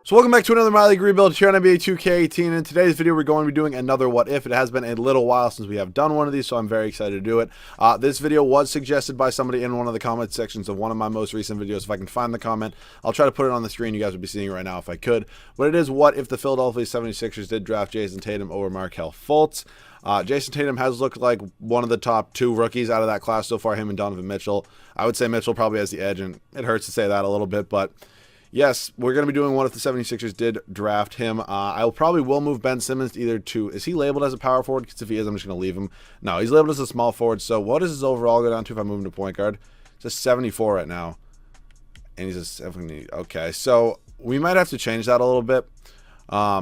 So welcome back to another My League rebuild here on NBA 2K18. In today's video, we're going to be doing another What If. It has been a little while since we have done one of these, so I'm very excited to do it. This video was suggested by somebody in one of the comment sections of one of my most recent videos. If I can find the comment, I'll try to put it on the screen. You guys would be seeing it right now if I could. But it is what if the Philadelphia 76ers did draft Jayson Tatum over Markelle Fultz. Jayson Tatum has looked like one of the top two rookies out of that class so far, him and Donovan Mitchell. I would say Mitchell probably has the edge, and it hurts to say that a little bit, but yes, we're going to be doing what if the 76ers did draft him. I probably will move Ben Simmons either to, is he labeled as a power forward? Because if he is, I'm just going to leave him. No, he's labeled as a small forward. So what does his overall go down to if I move him to point guard? It's a 74 right now. And he's a 70. Okay, so we might have to change that a little bit. I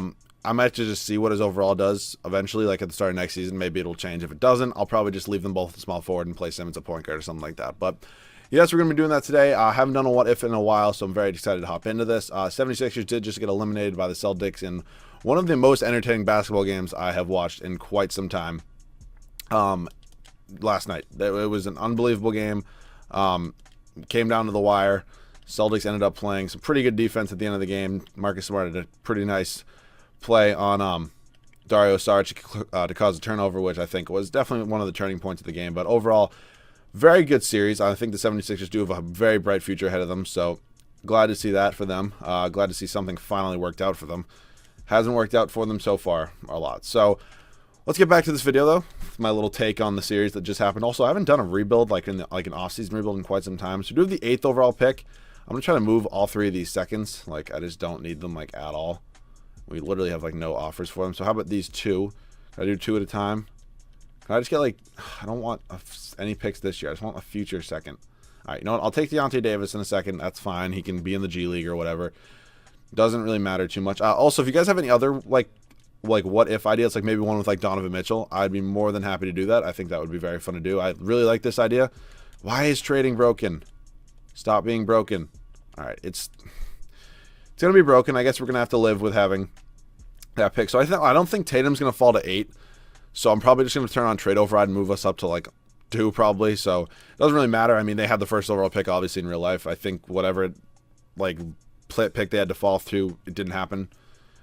might have to just see what his overall does eventually, like at the start of next season. Maybe it'll change. If it doesn't, I'll probably just leave them both at small forward and play Simmons at point guard or something like that. But yes, we're going to be doing that today. I haven't done a what if in a while, so I'm very excited to hop into this. 76ers did just get eliminated by the Celtics in one of the most entertaining basketball games I have watched in quite some time. Last night, it was an unbelievable game. Came down to the wire. Celtics ended up playing some pretty good defense at the end of the game. Marcus Smart did a pretty nice play on Dario Saric to cause a turnover, which I think was definitely one of the turning points of the game. But overall, very good series. I think the 76ers do have a very bright future ahead of them, so glad to see that for them. Glad to see something finally worked out for them. Hasn't worked out for them so far a lot. So let's get back to this video, though. My little take on the series that just happened. Also, I haven't done a rebuild, like an off-season rebuild in quite some time. So we do have the 8th overall pick. I'm going to try to move all three of these seconds. Like, I just don't need them, like, at all. We literally have, like, no offers for them. So how about these two? Can I do two at a time? Can I just get, like, I don't want any picks this year. I just want a future second. All right, you know what? I'll take Deontay Davis in a second. That's fine. He can be in the G League or whatever. Doesn't really matter too much. Also, if you guys have any other, like what if ideas, like maybe one with, like, Donovan Mitchell, I'd be more than happy to do that. I think that would be very fun to do. I really like this idea. Why is trading broken? Stop being broken. All right, it's going to be broken. I guess we're going to have to live with having that pick. So I don't think Tatum's going to fall to 8. So I'm probably just going to turn on trade override and move us up to like 2 probably. So it doesn't really matter. I mean, they had the first overall pick obviously in real life. I think whatever like pick they had to fall through, it didn't happen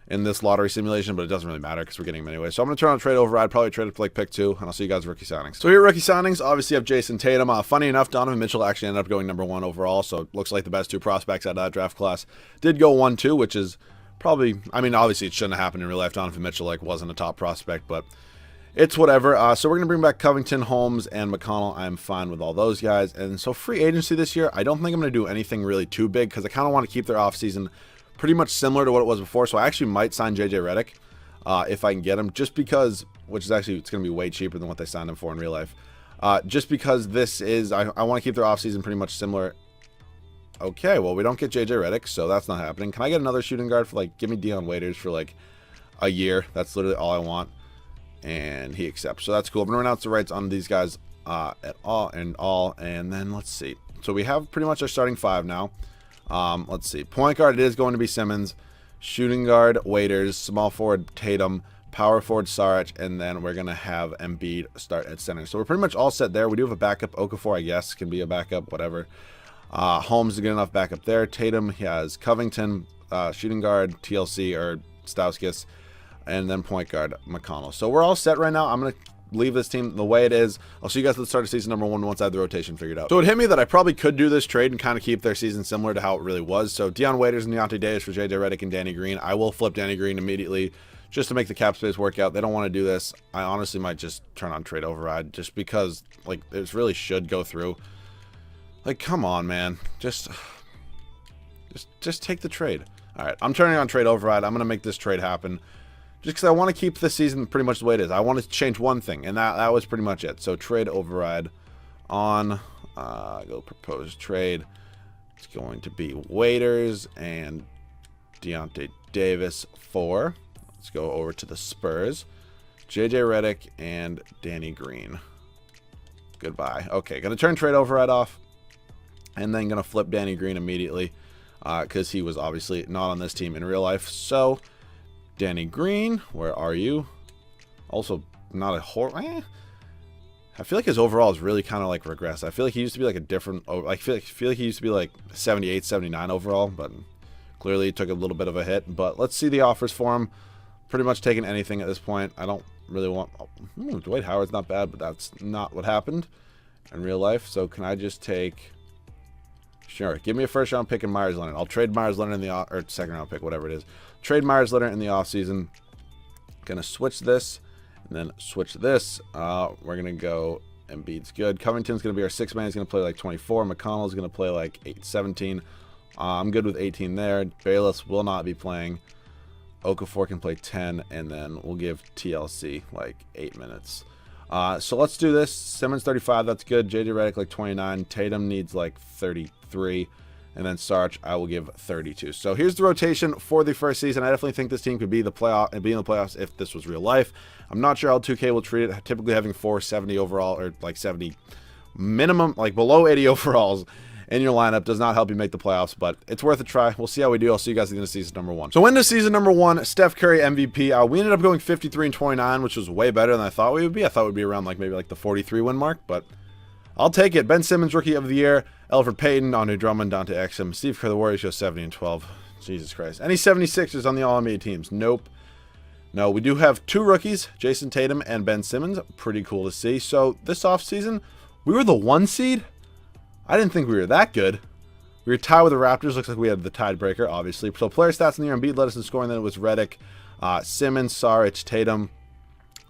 in this lottery simulation, but it doesn't really matter because we're getting them anyway. So I'm going to turn on trade override, probably trade it for like pick 2, and I'll see you guys rookie signings. So here rookie signings, obviously have Jayson Tatum. Funny enough, Donovan Mitchell actually ended up going number 1 overall, so it looks like the best 2 prospects out of that draft class did go 1-2, which is probably, I mean, obviously it shouldn't have happened in real life. Donovan Mitchell like wasn't a top prospect, but it's whatever. So we're going to bring back Covington, Holmes, and McConnell. I'm fine with all those guys. And so free agency this year, I don't think I'm going to do anything really too big because I kind of want to keep their offseason pretty much similar to what it was before. So I actually might sign JJ Redick if I can get him, just because, which is actually, it's going to be way cheaper than what they signed him for in real life. Just because this is, I want to keep their offseason pretty much similar. Okay, well, we don't get JJ Redick, so that's not happening. Can I get another shooting guard for, like, give me Dion Waiters for, like, a year? That's literally all I want. And he accepts. So that's cool. I'm going to announce the rights on these guys at all. And then let's see. So we have pretty much our starting 5 now. Let's see. Point guard, it is going to be Simmons. Shooting guard, Waiters. Small forward, Tatum. Power forward, Saric. And then we're going to have Embiid start at center. So we're pretty much all set there. We do have a backup. Okafor, I guess, can be a backup, whatever. Holmes is a good enough backup there. Tatum, he has Covington, shooting guard, TLC, or Stauskas. And then point guard, McConnell. So we're all set right now. I'm going to leave this team the way it is. I'll see you guys at the start of season number 1 once I have the rotation figured out. So it hit me that I probably could do this trade and kind of keep their season similar to how it really was. So Dion Waiters and Deontay Davis for JJ Redick and Danny Green. I will flip Danny Green immediately just to make the cap space work out. They don't want to do this. I honestly might just turn on trade override just because, like, this really should go through. Like, come on, man. Just take the trade. All right, I'm turning on trade override. I'm going to make this trade happen. Just because I want to keep this season pretty much the way it is. I want to change one thing, and that was pretty much it. So trade override on, go propose trade. It's going to be Waiters and Deontay Davis for, let's go over to the Spurs, JJ Redick and Danny Green. Goodbye. Okay, going to turn trade override off, and then going to flip Danny Green immediately because he was obviously not on this team in real life. So Danny Green, where are you? Also, not a horror. I feel like his overall is really kind of like regressed. I feel like he used to be like a different. I feel like he used to be like 78, 79 overall, but Clearly he took a little bit of a hit, but let's see the offers for him. Pretty much taking anything at this point. I don't really want... Dwight Howard's not bad, but that's not what happened in real life. So can I just take... Sure, give me a first-round pick in Myers Leonard. I'll trade Myers Leonard in the... or second-round pick, whatever it is. Trade Myers Leonard in the offseason. Gonna switch this, and then switch this. We're gonna go... Embiid's good. Covington's gonna be our 6th man. He's gonna play like 24. McConnell's gonna play like 17. I'm good with 18 there. Bayless will not be playing. Okafor can play 10, and then we'll give TLC like 8 minutes. So let's do this. Simmons 35, that's good. JJ Redick like 29. Tatum needs like 33. And then Sarge, I will give 32. So here's the rotation for the first season. I definitely think this team could be in the playoffs if this was real life. I'm not sure how 2K will treat it. Typically having 470 overall, or like 70 minimum, like below 80 overalls in your lineup does not help you make the playoffs, but it's worth a try. We'll see how we do. I'll see you guys at the end of season number 1. So into season number 1, Steph Curry MVP. We ended up going 53 and 29, which was way better than I thought we would be. I thought we'd be around like maybe like the 43 win mark, but I'll take it. Ben Simmons, Rookie of the Year. Elfrid Payton, Andre Drummond, Dante Exum. Steve Kerr, the Warriors go 70 and 12. Jesus Christ. Any 76ers on the All-NBA teams? Nope. No, we do have 2 rookies, Jayson Tatum and Ben Simmons. Pretty cool to see. So this offseason, we were the 1 seed. I didn't think we were that good. We were tied with the Raptors. Looks like we had the tiebreaker, obviously. So player stats in the year, Embiid led us in scoring. Then it was Redick, Simmons, Saric, Tatum.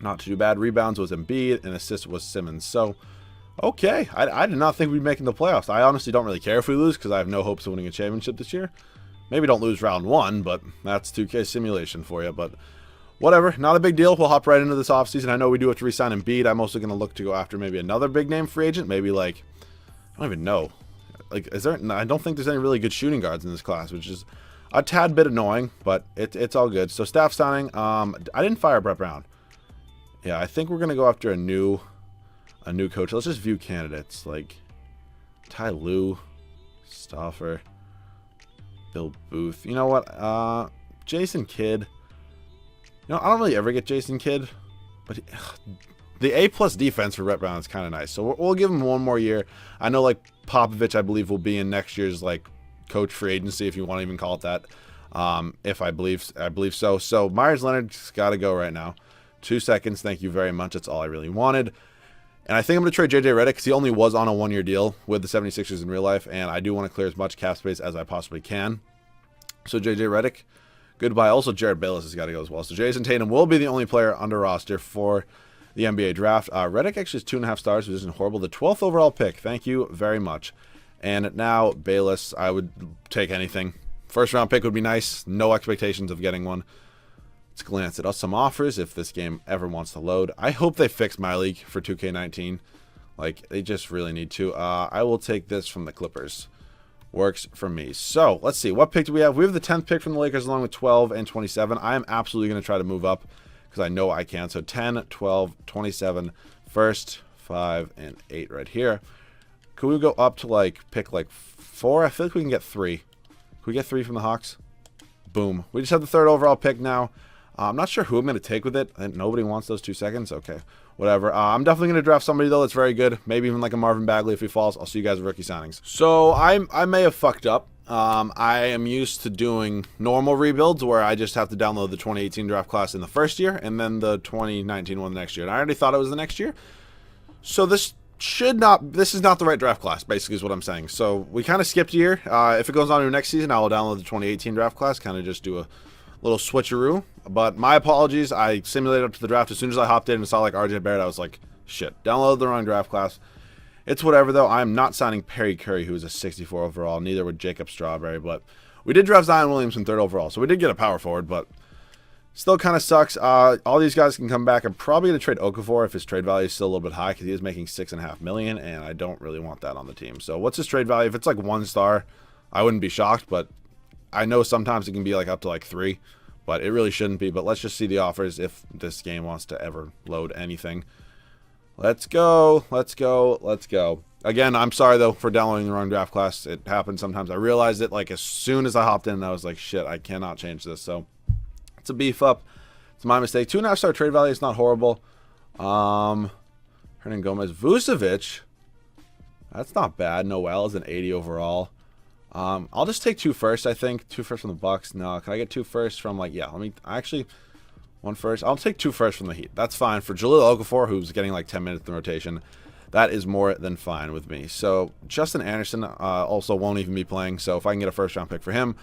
Not too bad. Rebounds was Embiid, and assists was Simmons. So, okay. I did not think we'd be making the playoffs. I honestly don't really care if we lose because I have no hopes of winning a championship this year. Maybe don't lose round 1, but that's 2K simulation for you. But whatever. Not a big deal. We'll hop right into this offseason. I know we do have to re-sign Embiid. I'm also going to look to go after maybe another big-name free agent. Maybe like... I don't even know. Like, is there? I don't think there's any really good shooting guards in this class, which is a tad bit annoying, but it's all good. So staff signing. I didn't fire Brett Brown. Yeah, I think we're gonna go after a new coach. Let's just view candidates like Ty Lue, Stauffer, Bill Booth. You know what? Jason Kidd. You know, I don't really ever get Jason Kidd, but the A+ defense for Brett Brown is kind of nice. So we'll give him 1 more year. I know like Popovich, I believe, will be in next year's like coach free agency, if you want to even call it that. If I believe so. So Myers Leonard's got to go right now. 2 seconds. Thank you very much. That's all I really wanted. And I think I'm going to trade JJ Redick because he only was on a 1-year deal with the 76ers in real life, and I do want to clear as much cap space as I possibly can. So JJ Redick, goodbye. Also, Jared Bayless has got to go as well. So Jayson Tatum will be the only player under roster for the NBA draft. Redick actually is 2.5 stars, which isn't horrible. The 12th overall pick. Thank you very much. And now Bayless, I would take anything. First round pick would be nice. No expectations of getting one. Let's glance at us some offers if this game ever wants to load. I hope they fix my league for 2K19. Like, they just really need to. I will take this from the Clippers. Works for me. So, let's see. What pick do we have? We have the 10th pick from the Lakers along with 12 and 27. I am absolutely going to try to move up because I know I can. So 10, 12, 27, first, 5, and 8 right here. Could we go up to like pick like 4? I feel like we can get 3. Can we get 3 from the Hawks? Boom. We just have the 3rd overall pick now. I'm not sure who I'm going to take with it. I think nobody wants those 2 seconds. Okay, whatever. I'm definitely going to draft somebody, though, that's very good. Maybe even like a Marvin Bagley if he falls. I'll see you guys at rookie signings. So I may have fucked up. I am used to doing normal rebuilds where I just have to download the 2018 draft class in the first year and then the 2019 one the next year. And I already thought it was the next year. So this is not the right draft class, basically is what I'm saying. So we kind of skipped a year. If it goes on to next season, I will download the 2018 draft class, kind of just do a little switcheroo. But my apologies. I simulated up to the draft. As soon as I hopped in and saw like RJ Barrett, I was like, shit, download the wrong draft class. It's whatever, though. I'm not signing Perry Curry, who is a 64 overall. Neither would Jacob Strawberry. But we did draft Zion Williamson 3rd overall. So we did get a power forward, but still kind of sucks. All these guys can come back. I'm probably going to trade Okafor if his trade value is still a little bit high because he is making $6.5 million, and I don't really want that on the team. So what's his trade value? If it's like 1 star, I wouldn't be shocked, but I know sometimes it can be like up to like 3, but it really shouldn't be. But let's just see the offers if this game wants to ever load anything. Let's go. Let's go. Let's go. Again, I'm sorry, though, for downloading the wrong draft class. It happens sometimes. I realized it like as soon as I hopped in, and I was like, shit, I cannot change this. So it's a beef up. It's my mistake. 2.5 star trade value is not horrible. Hernan Gomez. Vucevic. That's not bad. Noel is an 80 overall. I'll just take 2 firsts, I think. 2 firsts from the Bucks. No, can I get 2 firsts from, like, yeah, let me actually 1 first. I'll take 2 firsts from the Heat. That's fine. For Jahlil Okafor, who's getting like 10 minutes in rotation, that is more than fine with me. So Justin Anderson also won't even be playing. So if I can get a first-round pick for him,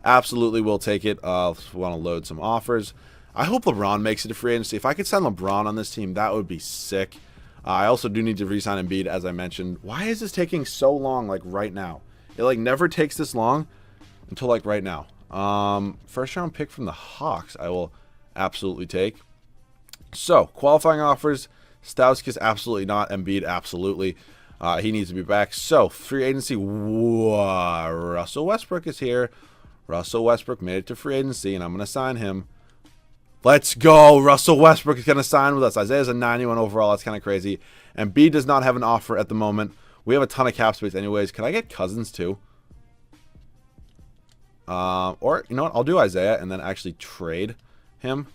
absolutely will take it. Want to load some offers. I hope LeBron makes it to free agency. If I could sign LeBron on this team, that would be sick. I also do need to re-sign Embiid, as I mentioned. Why is this taking so long, like, right now? It, like, never takes this long until, like, right now. First-round pick from the Hawks, I will absolutely take. So, qualifying offers, Stauskas, absolutely not. Embiid, absolutely. He needs to be back. So, free agency, Russell Westbrook is here. Russell Westbrook made it to free agency, and I'm going to sign him. Let's go. Russell Westbrook is going to sign with us. Isaiah's a 91 overall. That's kind of crazy. And B does not have an offer at the moment. We have a ton of cap space anyways. Can I get Cousins too? Or, you know what? I'll do Isaiah and then actually trade him.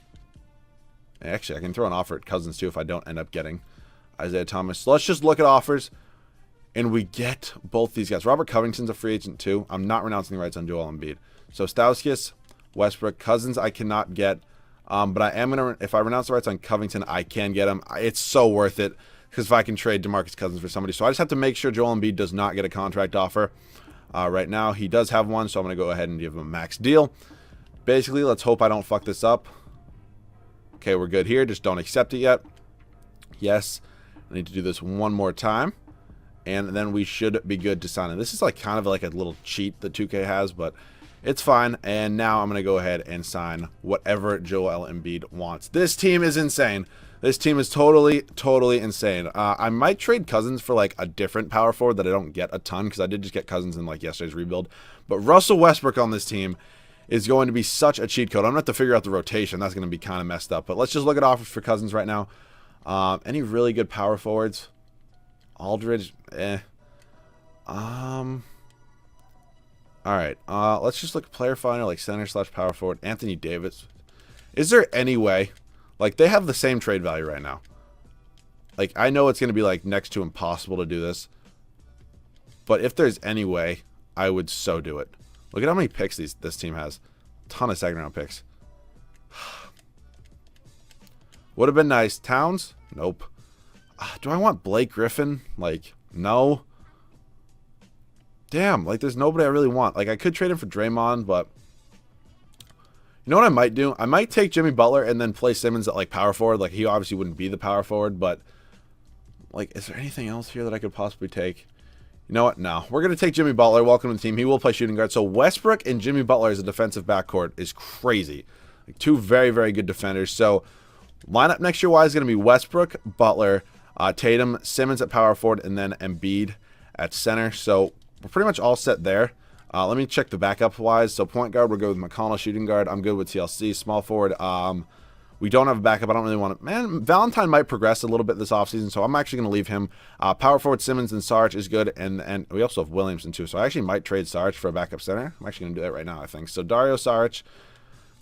Actually, I can throw an offer at Cousins too if I don't end up getting Isaiah Thomas. So let's just look at offers. And we get both these guys. Robert Covington's a free agent too. I'm not renouncing the rights on Joel Embiid. So Stauskas, Westbrook, Cousins I cannot get. But I am going to, if I renounce the rights on Covington, I can get him. It's so worth it because if I can trade DeMarcus Cousins for somebody. So I just have to make sure Joel Embiid does not get a contract offer. Right now, he does have one, so I'm going to go ahead and give him a max deal. Basically, let's hope I don't fuck this up. Okay, we're good here. Just don't accept it yet. Yes, I need to do this one more time. And then we should be good to sign it. This is like kind of like a little cheat that 2K has, but it's fine. And now I'm going to go ahead and sign whatever Joel Embiid wants. This team is insane. This team is totally, totally insane. I might trade Cousins for like a different power forward that I don't get a ton because I did just get Cousins in like yesterday's rebuild. But Russell Westbrook on this team is going to be such a cheat code. I'm going to have to figure out the rotation. That's going to be kind of messed up. But let's just look at offers for Cousins right now. Any really good power forwards? Aldridge, all right, let's just look at player finder, like center / power forward. Anthony Davis. Is there any way? Like, they have the same trade value right now. Like, I know it's going to be, like, next to impossible to do this. But if there's any way, I would so do it. Look at how many picks this team has. A ton of second-round picks. Would have been nice. Towns? Nope. Do I want Blake Griffin? Like, no. Damn, like, there's nobody I really want. Like, I could trade him for Draymond, but you know what I might do? I might take Jimmy Butler and then play Simmons at, like, power forward. Like, he obviously wouldn't be the power forward, but, like, is there anything else here that I could possibly take? You know what? No. We're going to take Jimmy Butler. Welcome to the team. He will play shooting guard. So, Westbrook and Jimmy Butler as a defensive backcourt is crazy. Like, 2 very, very good defenders. So, lineup next year-wise is going to be Westbrook, Butler, Tatum, Simmons at power forward, and then Embiid at center. So, we're pretty much all set there. Let me check the backup-wise. So, point guard, we're good with McConnell. Shooting guard, I'm good with TLC. Small forward, we don't have a backup. I don't really want to. Man, Valentine might progress a little bit this offseason, so I'm actually going to leave him. Power forward, Simmons and Sarge is good, and we also have Williamson, too. So, I actually might trade Sarge for a backup center. I'm actually going to do that right now, I think. So, Dario Saric.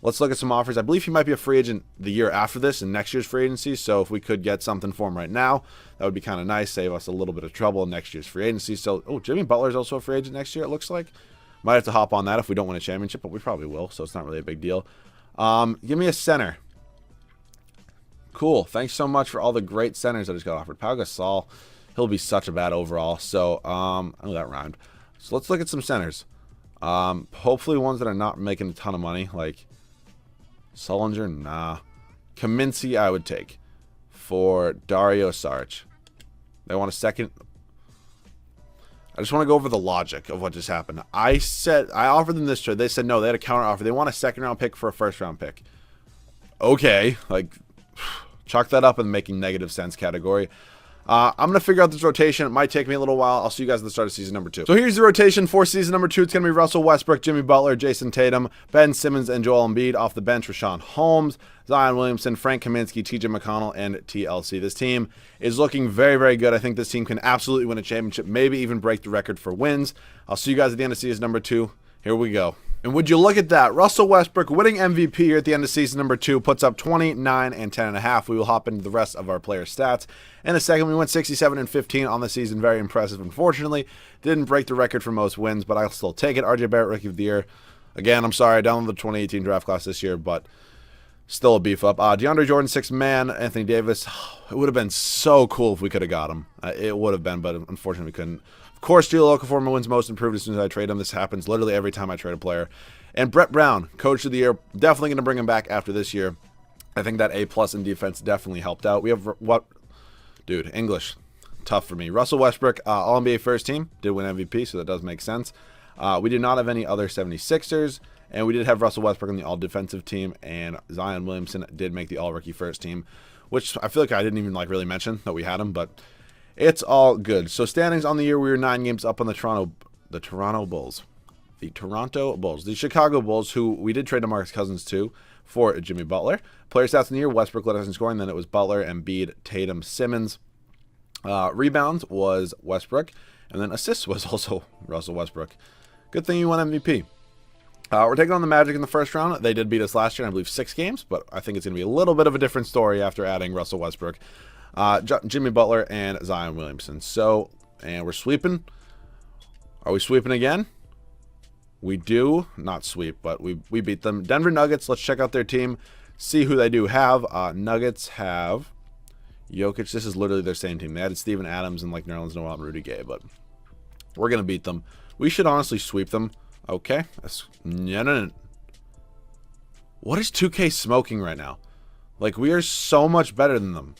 Let's look at some offers. I believe he might be a free agent the year after this in next year's free agency. So if we could get something for him right now, that would be kind of nice. Save us a little bit of trouble in next year's free agency. So, Jimmy Butler is also a free agent next year, it looks like. Might have to hop on that if we don't win a championship, but we probably will. So it's not really a big deal. Give me a center. Cool. Thanks so much for all the great centers I just got offered. Pau Gasol, he'll be such a bad overall. So, I know that rhymed. So let's look at some centers. Hopefully ones that are not making a ton of money, like Sullinger, nah. Kaminsky, I would take for Dario Saric. They want a second. I just want to go over the logic of what just happened. I offered them this trade. They said no. They had a counter offer. They want a second-round pick for a first-round pick. Okay, like, chalk that up in the making negative sense category. I'm going to figure out this rotation. It might take me a little while. I'll see you guys at the start of season number 2. So here's the rotation for season number 2. It's going to be Russell Westbrook, Jimmy Butler, Jayson Tatum, Ben Simmons, and Joel Embiid. Off the bench, Rashawn Holmes, Zion Williamson, Frank Kaminsky, TJ McConnell, and TLC. This team is looking very, very good. I think this team can absolutely win a championship, maybe even break the record for wins. I'll see you guys at the end of season number 2. Here we go. And would you look at that? Russell Westbrook winning MVP here at the end of season number 2, puts up 29 and 10.5. We will hop into the rest of our player stats in a second. We went 67 and 15 on the season. Very impressive. Unfortunately, didn't break the record for most wins, but I'll still take it. RJ Barrett, Rookie of the Year. Again, I'm sorry, I downloaded the 2018 draft class this year, but still a beef up. DeAndre Jordan, 6th man. Anthony Davis. It would have been so cool if we could have got him. It would have been, but unfortunately we couldn't. Of course, Gio Okafor wins most improved as soon as I trade him. This happens literally every time I trade a player. And Brett Brown, Coach of the Year. Definitely going to bring him back after this year. I think that A+ in defense definitely helped out. We have what? Dude, English. Tough for me. Russell Westbrook, All-NBA first team. Did win MVP, so that does make sense. We did not have any other 76ers. And we did have Russell Westbrook on the all-defensive team. And Zion Williamson did make the all-rookie first team. Which I feel like I didn't even really mention that we had him. But it's all good. So standings on the year, we were 9 games up on the Toronto Bulls. The Chicago Bulls, who we did trade DeMarcus Cousins to for Jimmy Butler. Player stats in the year, Westbrook led us in scoring. Then it was Butler, Embiid, Tatum, Simmons. Rebounds was Westbrook. And then assists was also Russell Westbrook. Good thing you won MVP. We're taking on the Magic in the first round. They did beat us last year, I believe 6 games. But I think it's going to be a little bit of a different story after adding Russell Westbrook. Jimmy Butler and Zion Williamson. And we're sweeping. Are we sweeping again? We do not sweep, but we beat them. Denver Nuggets, let's check out their team, see who they do have. Nuggets have Jokic. This is literally their same team. They added Steven Adams and Nerlens Noel and Rudy Gay, but we're going to beat them. We should honestly sweep them. Okay. No. What is 2K smoking right now? We are so much better than them.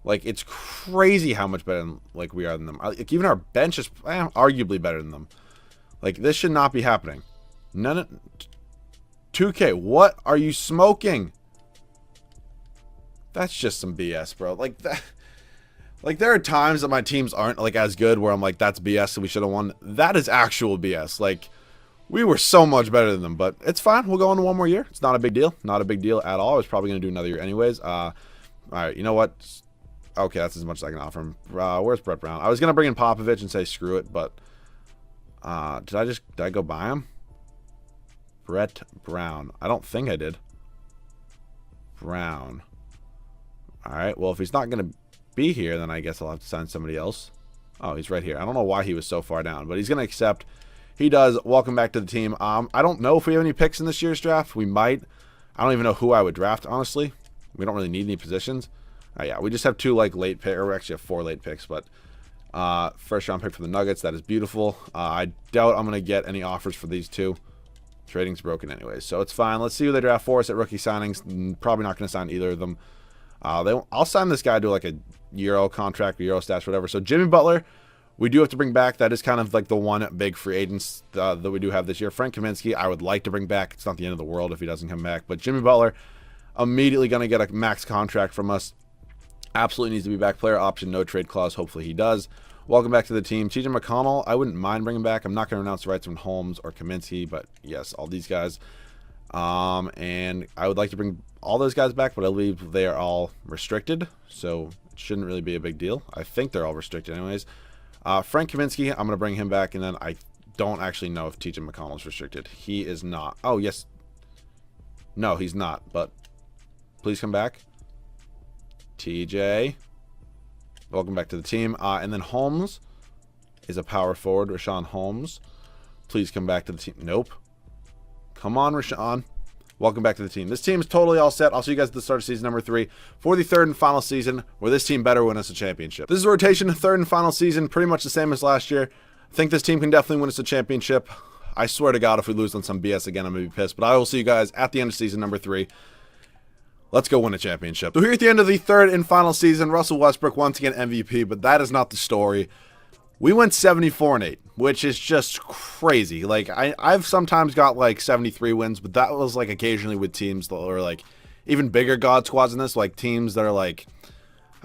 It's crazy how much better we are than them. Even our bench is arguably better than them. This should not be happening. 2K, what are you smoking? That's just some BS, bro. There are times that my teams aren't as good where I'm that's BS, so we should have won. That is actual BS. We were so much better than them, but it's fine. We'll go into one more year. It's not a big deal. Not a big deal at all. I was probably going to do another year anyways. All right, you know what? Okay, that's as much as I can offer him. Where's Brett Brown? I was going to bring in Popovich and say screw it, but did I go buy him? Brett Brown. I don't think I did. Brown. All right, well, if he's not going to be here, then I guess I'll have to sign somebody else. Oh, he's right here. I don't know why he was so far down, but he's going to accept. He does. Welcome back to the team. I don't know if we have any picks in this year's draft. We might. I don't even know who I would draft, honestly. We don't really need any positions. Yeah, we just have 2 late picks, or we actually have 4 late picks, but first round pick for the Nuggets. That is beautiful. I doubt I'm going to get any offers for these 2. Trading's broken anyways, so it's fine. Let's see who they draft for us at rookie signings. Probably not going to sign either of them. I'll sign this guy to a Euro contract, Euro stats, whatever. So Jimmy Butler, we do have to bring back. That is kind of the one big free agent that we do have this year. Frank Kaminsky, I would like to bring back. It's not the end of the world if he doesn't come back. But Jimmy Butler, immediately going to get a max contract from us. Absolutely needs to be back. Player option, no trade clause. Hopefully he does. Welcome back to the team. TJ McConnell, I wouldn't mind bringing back. I'm not going to announce the rights from Holmes or Kaminsky, but yes, all these guys. And I would like to bring all those guys back, but I believe they are all restricted, so it shouldn't really be a big deal. I think they're all restricted anyways. Frank Kaminsky, I'm going to bring him back, and then I don't actually know if TJ McConnell is restricted. He is not. Oh, yes. No, he's not, but please come back. TJ, welcome back to the team. And then Holmes is a power forward. Rashawn Holmes, please come back to the team. Nope. Come on, Rashawn. Welcome back to the team. This team is totally all set. I'll see you guys at the start of season number 3 for the 3rd and final season where this team better win us a championship. This is a rotation, 3rd and final season, pretty much the same as last year. I think this team can definitely win us a championship. I swear to God, if we lose on some BS again, I'm going to be pissed. But I will see you guys at the end of season number 3. Let's go win a championship. So here at the end of the 3rd and final season, Russell Westbrook once again MVP, but that is not the story. We went 74-8, which is just crazy. I've sometimes got 73 wins, but that was occasionally with teams that are even bigger God squads than this, teams that are I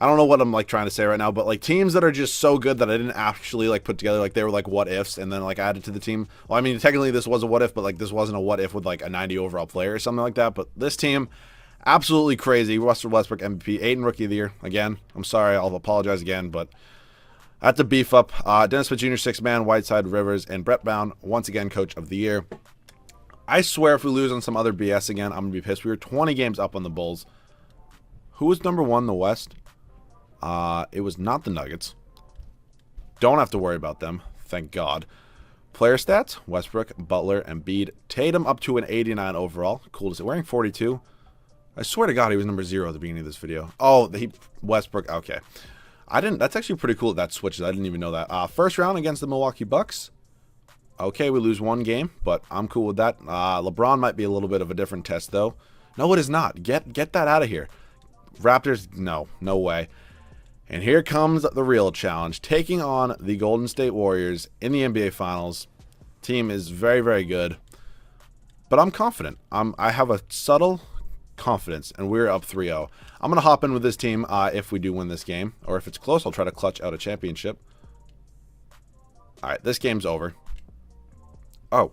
don't know what I'm trying to say right now, but teams that are just so good that I didn't actually put together, they were what ifs and then added to the team. Well, I mean, technically this was a what if, but this wasn't a what if with a 90 overall player or something like that. But this team, absolutely crazy. Russell Westbrook MVP, Aiden Rookie of the Year. Again, I'm sorry, I'll apologize again, but I have to beef up. Dennis Smith Jr., 6th man, Whiteside, Rivers, and Brett Brown, once again, Coach of the Year. I swear if we lose on some other BS again, I'm going to be pissed. We were 20 games up on the Bulls. Who was number 1 in the West? It was not the Nuggets. Don't have to worry about them. Thank God. Player stats, Westbrook, Butler, Embiid. Tatum up to an 89 overall. Cool to see. Wearing 42. I swear to God he was number 0 at the beginning of this video. Oh, Westbrook. Okay. That's actually pretty cool that switches. I didn't even know that. First round against the Milwaukee Bucks. Okay, we lose 1 game, but I'm cool with that. LeBron might be a little bit of a different test, though. No, it is not. Get that out of here. Raptors, no way. And here comes the real challenge. Taking on the Golden State Warriors in the NBA Finals. Team is very, very good. But I'm confident. I have a subtle confidence, and we're up 3-0. I'm going to hop in with this team if we do win this game. Or if it's close, I'll try to clutch out a championship. All right, this game's over. Oh.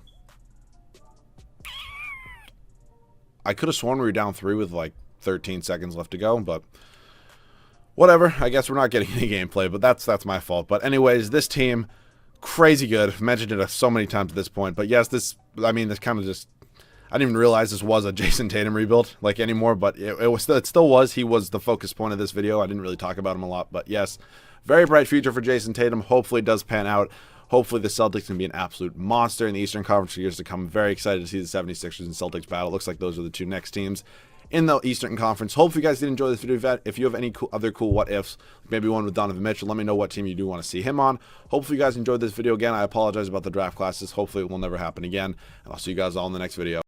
I could have sworn we were down 3 with like 13 seconds left to go, but whatever. I guess we're not getting any gameplay, but that's my fault. But anyways, this team, crazy good. I've mentioned it so many times at this point. But yes, this kind of just, I didn't even realize this was a Jayson Tatum rebuild like anymore, but it still was. He was the focus point of this video. I didn't really talk about him a lot, but yes, very bright future for Jayson Tatum. Hopefully it does pan out. Hopefully the Celtics can be an absolute monster in the Eastern Conference for years to come. I'm very excited to see the 76ers and Celtics battle. Looks like those are the 2 next teams in the Eastern Conference. Hopefully you guys did enjoy this video. If you have any other cool what ifs, maybe one with Donovan Mitchell, let me know what team you do want to see him on. Hopefully you guys enjoyed this video. Again, I apologize about the draft classes. Hopefully it will never happen again. And I'll see you guys all in the next video.